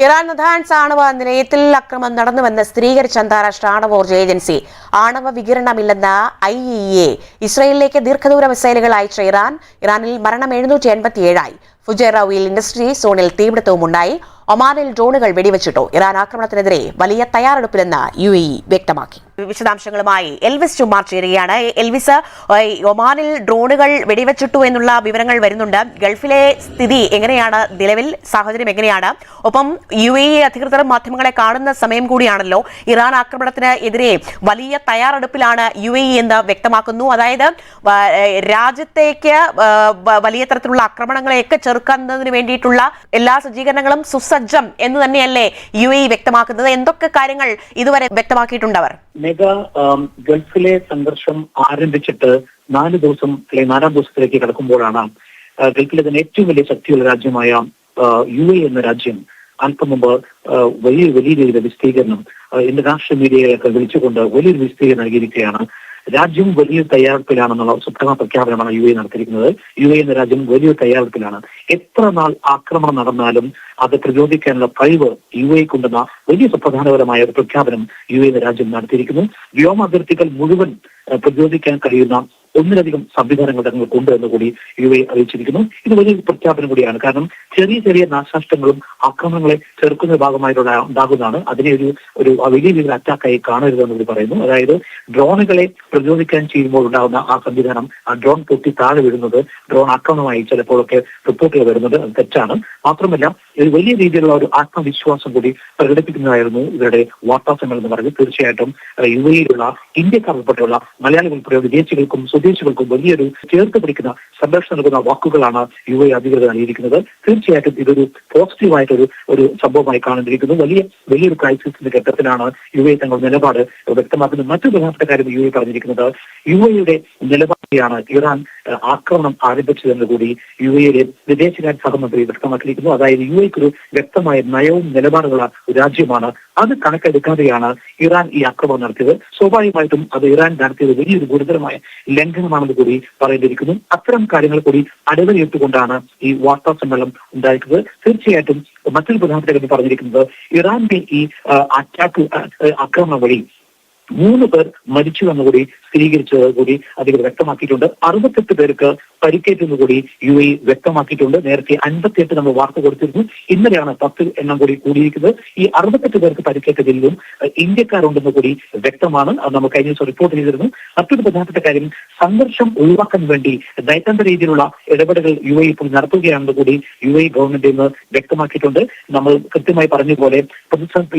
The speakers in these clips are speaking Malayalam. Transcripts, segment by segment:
ഇറാൻ നഥാൻസ് ആണവ നിലയത്തിൽ ആക്രമണം നടന്നുവെന്ന് സ്ഥിരീകരിച്ച അന്താരാഷ്ട്ര ആണവോർജ്ജ ഏജൻസി ആണവ വികിരണമില്ലെന്ന IAEA ഇസ്രയേലിലേക്ക് ദീർഘദൂര മിസൈലുകൾ അയച്ച ഇറാനിൽ മരണം 787 ഫുജൈറ ഓയിൽ ഇൻഡസ്ട്രി സോണിൽ തീപിടുത്തവും ഉണ്ടായി. ഒമാനിൽ ഡ്രോണുകൾ വെടിവെച്ചിട്ടു. ഇറാൻ ആക്രമണത്തിനെതിരെ വലിയ തയ്യാറെടുപ്പിലെന്ന് UAE വ്യക്തമാക്കി. വിശദാംശങ്ങളുമായി എൽവിസ് ചുമാർ ചേരുകയാണ്. എൽവിസ്, ഒമാനിൽ ഡ്രോണുകൾ വെടിവെച്ചിട്ടു എന്നുള്ള വിവരങ്ങൾ വരുന്നുണ്ട്. ഗൾഫിലെ സ്ഥിതി എങ്ങനെയാണ്? നിലവിൽ സാഹചര്യം എങ്ങനെയാണ്? ഒപ്പം UAE അധികൃതർ മാധ്യമങ്ങളെ കാണുന്ന സമയം കൂടിയാണല്ലോ. ഇറാൻ ആക്രമണത്തിന് എതിരെ വലിയ തയ്യാറെടുപ്പിലാണ് UAE എന്ന് വ്യക്തമാക്കുന്നു. അതായത് രാജ്യത്തേക്ക് വലിയ തരത്തിലുള്ള ആക്രമണങ്ങളെയൊക്കെ ചെറുക്കുന്നതിന് വേണ്ടിയിട്ടുള്ള എല്ലാ സജ്ജീകരണങ്ങളും സുസജ്ജം എന്ന് തന്നെയല്ലേ UAE വ്യക്തമാക്കുന്നത്? എന്തൊക്കെ കാര്യങ്ങൾ ഇതുവരെ വ്യക്തമാക്കിയിട്ടുണ്ടവർ? ഗൾഫിലെ സംഘർഷം ആരംഭിച്ചിട്ട് 4 ദിവസം അല്ലെങ്കിൽ 4ാം ദിവസത്തിലേക്ക് കടക്കുമ്പോഴാണ് ഗൾഫിലെ തന്നെ ഏറ്റവും വലിയ ശക്തിയുള്ള രാജ്യമായ UAE എന്ന രാജ്യം അല്പം മുമ്പ് വലിയ രീതിയിലുള്ള വിസ്തീകരണം ഇന്റർനാഷണൽ മീഡിയയൊക്കെ വിളിച്ചുകൊണ്ട് വലിയൊരു വിസ്തീകരണം നൽകിയിരിക്കുകയാണ്. രാജ്യം വലിയ തയ്യാറെടുപ്പിലാണെന്നുള്ള സുപ്രധാന പ്രഖ്യാപനമാണ് UAE നടത്തിയിരിക്കുന്നത്. UAE എന്ന രാജ്യം വലിയ തയ്യാറെടുപ്പിലാണ്. എത്ര നാൾ ആക്രമണം നടന്നാലും അത് പ്രതിരോധിക്കാനുള്ള കഴിവ് UAE ഉണ്ടെന്ന വലിയ സുപ്രധാനപരമായ ഒരു പ്രഖ്യാപനം UAE എന്ന രാജ്യം നടത്തിയിരിക്കുന്നു. വ്യോമാതിർത്തികൾ മുഴുവൻ പ്രതിരോധിക്കാൻ കഴിയുന്ന ഒന്നിലധികം സംവിധാനങ്ങൾ തങ്ങൾക്കുണ്ട് എന്ന് കൂടി UAE അറിയിച്ചിരിക്കുന്നു. ഇത് വലിയൊരു പ്രഖ്യാപനം കൂടിയാണ്. കാരണം ചെറിയ നാശനഷ്ടങ്ങളും ആക്രമണങ്ങളെ ചെറുക്കുന്ന ഭാഗമായിട്ടുള്ള ഉണ്ടാകുന്നതാണ്. അതിനെ ഒരു വലിയ രീതിയിൽ അറ്റാക്കായി കാണരുതെന്ന് കൂടി പറയുന്നു. അതായത് ഡ്രോണുകളെ പ്രതിരോധിക്കാൻ ചെയ്യുമ്പോൾ ഉണ്ടാകുന്ന ആ സംവിധാനം, ആ ഡ്രോൺ പൊട്ടി താഴെ വീഴുന്നത് ഡ്രോൺ ആക്രമണമായി ചിലപ്പോഴൊക്കെ റിപ്പോർട്ടുകൾ വരുന്നത് അത് തെറ്റാണ്. മാത്രമല്ല ഒരു വലിയ രീതിയിലുള്ള ഒരു ആത്മവിശ്വാസം കൂടി പ്രകടിപ്പിക്കുന്നതായിരുന്നു ഇവരുടെ വാർത്താ സമ്മേളനം എന്ന് പറയുന്നത്. തീർച്ചയായിട്ടും UAE-യിലുള്ള ഇന്ത്യക്കാർ ഉൾപ്പെടെയുള്ള മലയാളികൾ ഉൾപ്പെടെ വിദേശികൾക്കും സ്വദേശികൾക്കും വലിയൊരു ചേർത്ത് പിടിക്കുന്ന സംരക്ഷണം നൽകുന്ന വാക്കുകളാണ് UAE അധികൃതർ നൽകിയിരിക്കുന്നത്. തീർച്ചയായിട്ടും ഇതൊരു പോസിറ്റീവായിട്ടൊരു സംഭവമായി കാണേണ്ടിയിരിക്കുന്നു. വലിയൊരു ക്രൈസിസിന്റെ ഘട്ടത്തിലാണ് UAE തങ്ങളുടെ നിലപാട് വ്യക്തമാക്കുന്നത്. മറ്റൊരു പ്രധാനപ്പെട്ട കാര്യം UAE പറഞ്ഞിരിക്കുന്നത് UAE-യുടെ നിലപാടിയാണ് ഇറാൻ ആക്രമണം ആരംഭിച്ചതെന്ന് കൂടി UAE-യിലെ വിദേശകാര്യ സഹമന്ത്രി വ്യക്തമാക്കിയിരിക്കുന്നു. അതായത് UAE-ക്ക് ഒരു വ്യക്തമായ നയവും നിലപാടുള്ള ഒരു രാജ്യമാണ്. അത് കണക്കെടുക്കാതെയാണ് ഇറാൻ ഈ ആക്രമണം നടത്തിയത്. സ്വാഭാവികമായിട്ടും അത് ഇറാൻ നടത്തിയത് വലിയൊരു ഗുരുതരമായ ലംഘനമാണെന്ന് കൂടി പറയേണ്ടിയിരിക്കുന്നു. അത്തരം കാര്യങ്ങൾ കൂടി അടവലിട്ടുകൊണ്ടാണ് ഈ വാർത്താ സമ്മേളനം ഉണ്ടായിരിക്കുന്നത്. തീർച്ചയായിട്ടും മറ്റൊരു പ്രധാനപ്പെട്ട കാര്യം പറഞ്ഞിരിക്കുന്നത് ഇറാന്റെ ഈ ആക്രമണം വഴി 3 പേർ മരിച്ചു എന്നുകൂടി സ്ഥിരീകരിച്ചത് കൂടി അധികൃതർ വ്യക്തമാക്കിയിട്ടുണ്ട്. 68 പേർക്ക് പരിക്കേറ്റെന്ന് കൂടി UAE വ്യക്തമാക്കിയിട്ടുണ്ട്. നേരത്തെ 58 നമ്മൾ വാർത്ത കൊടുത്തിരുന്നു. ഇന്നലെയാണ് 10 എണ്ണം കൂടി കൂടിയിരിക്കുന്നത്. ഈ 68 പേർക്ക് പരിക്കേറ്റതിലും ഇന്ത്യക്കാരുണ്ടെന്ന് കൂടി വ്യക്തമാണ്. അത് നമ്മൾ കഴിഞ്ഞ ദിവസം റിപ്പോർട്ട് ചെയ്തിരുന്നു. മറ്റൊരു പ്രധാനപ്പെട്ട കാര്യം, സംഘർഷം ഒഴിവാക്കാൻ വേണ്ടി നയതന്ത്ര രീതിയിലുള്ള ഇടപെടലുകൾ UAE ഇപ്പോൾ നടത്തുകയാണെന്ന് കൂടി UAE ഗവൺമെന്റ് ഇന്ന് വ്യക്തമാക്കിയിട്ടുണ്ട്. നമ്മൾ കൃത്യമായി പറഞ്ഞതുപോലെ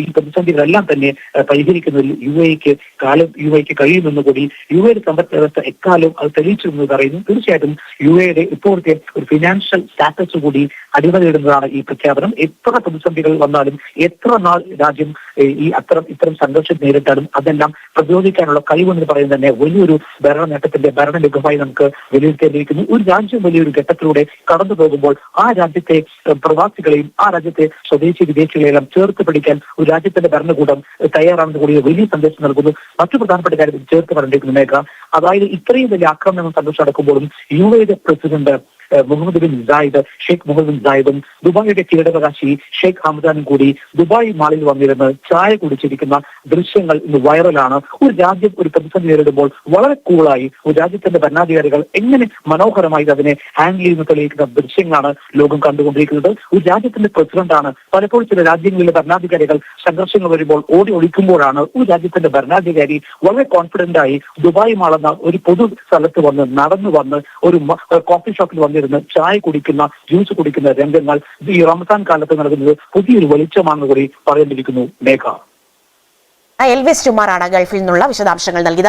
ഈ പ്രതിസന്ധികളെല്ലാം തന്നെ പരിഹരിക്കുന്നതിൽ UAEക്ക് കഴിയുമെന്ന് കൂടി UAE സമ്പദ് വ്യവസ്ഥ എക്കാലവും അത് തെളിയിച്ചിരുന്നത് പറയുന്നു. തീർച്ചയായിട്ടും UAE-യുടെ ഇപ്പോഴത്തെ ഒരു ഫിനാൻഷ്യൽ സ്റ്റാറ്റസ് കൂടി അടിമനേടുന്നതാണ് ഈ പ്രഖ്യാപനം. എത്ര പ്രതിസന്ധികൾ വന്നാലും എത്ര നാൾ രാജ്യം ഇത്തരം സംഘർഷം നേരിട്ടാലും അതെല്ലാം പ്രതിരോധിക്കാനുള്ള കഴിവെന്ന് പറയുന്നത് തന്നെ വലിയൊരു ഭരണമികമായി നമുക്ക് വിലയിരുത്തേണ്ടിയിരിക്കുന്നു. ഒരു രാജ്യം വലിയൊരു ഘട്ടത്തിലൂടെ കടന്നു പോകുമ്പോൾ ആ രാജ്യത്തെ പ്രവാസികളെയും ആ രാജ്യത്തെ സ്വദേശി വിദേശികളെല്ലാം ചേർത്ത് പിടിക്കാൻ ഒരു രാജ്യത്തിന്റെ ഭരണകൂടം തയ്യാറാണെന്ന് കൂടി വലിയ സന്ദേശം നൽകുന്നു. മറ്റു പ്രധാനപ്പെട്ട കാര്യം ചേർത്ത് പറഞ്ഞിരിക്കുന്നു മേഘ. അതായത് ഇത്രയും വലിയ ആക്രമണം സംഘർഷം നടക്കുമ്പോഴും UAE-യുടെ പ്രസിഡന്റ് ഷെയ്ഖ് മുഹമ്മദ് ബിൻ സായിദും ദുബായിയുടെ കിരീടാവകാശി ഷെയ്ഖ് ഹംദാനും കൂടി ദുബായ് മാളിൽ വന്നിരുന്ന് ചായ കുടിച്ചിരിക്കുന്ന ദൃശ്യങ്ങൾ ഇന്ന് വൈറലാണ്. ഒരു രാജ്യം ഒരു പ്രതിസന്ധി നേരിടുമ്പോൾ വളരെ കൂളായി ഒരു രാജ്യത്തിന്റെ ഭരണാധികാരികൾ എങ്ങനെ മനോഹരമായി അതിനെ ഹാൻഡിൽ ചെയ്യുന്ന തെളിയിക്കുന്ന ദൃശ്യങ്ങളാണ് ലോകം കണ്ടുകൊണ്ടിരിക്കുന്നത്. ഒരു രാജ്യത്തിന്റെ പ്രസിഡന്റാണ്. പലപ്പോഴും ചില രാജ്യങ്ങളിലെ ഭരണാധികാരികൾ സംഘർഷങ്ങൾ വരുമ്പോൾ ഓടി ഒളിക്കുമ്പോഴാണ് ഒരു രാജ്യത്തിന്റെ ഭരണാധികാരി വളരെ കോൺഫിഡന്റ് ആയി ദുബായ് മാളെന്ന ഒരു പൊതു സ്ഥലത്ത് വന്ന് നടന്നു വന്ന് ഒരു കോഫി ഷോപ്പിൽ വന്നിരുന്ന് ചായ കുടിക്കുന്ന ജ്യൂസ് കുടിക്കുന്ന രംഗങ്ങൾ ഈ റമസാൻ കാലത്ത് നടക്കുന്നത് പുതിയൊരു വെളിച്ചമാണെന്ന് കൂടി പറയേണ്ടിയിരിക്കുന്നു മേഘ. എൽവിസ് ചുമാറാണ് ഗൾഫിൽ നിന്നുള്ള വിശദാംശങ്ങൾ നൽകിയത്.